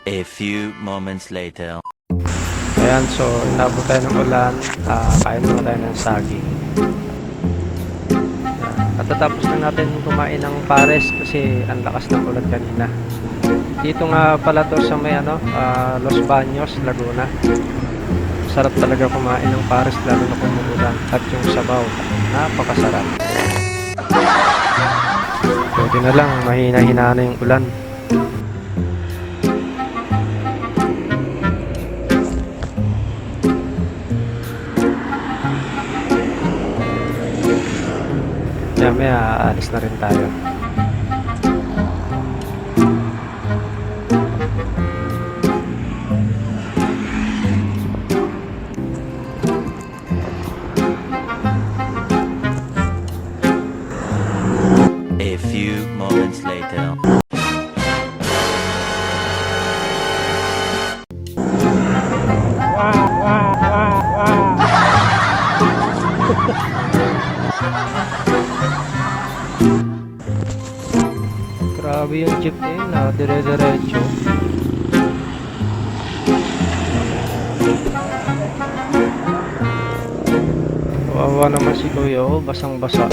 A few moments later. Ayan, so inabot tayo ng ulan. Kain muna tayo ng saging. Katatapos na natin kumain ng pares kasi ang lakas ng ulan kanina. Dito nga pala to sa may Los Baños, Laguna. Sarap talaga kumain ng pares lalo na kung umulan. At yung sabaw, napakasarap. Buti na lang, mahina-hina na yung ulan. May aalis na rin tayo. A few moments later. Grabe yung jeep na yun, dire-diretso. Kawawa naman si Kuya, basang-basa.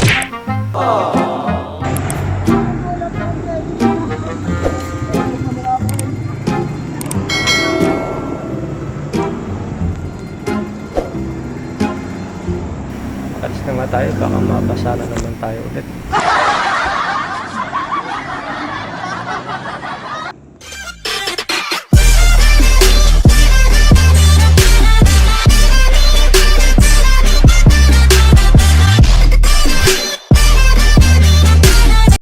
Alis na nga tayo, baka mabasa na naman tayo ulit.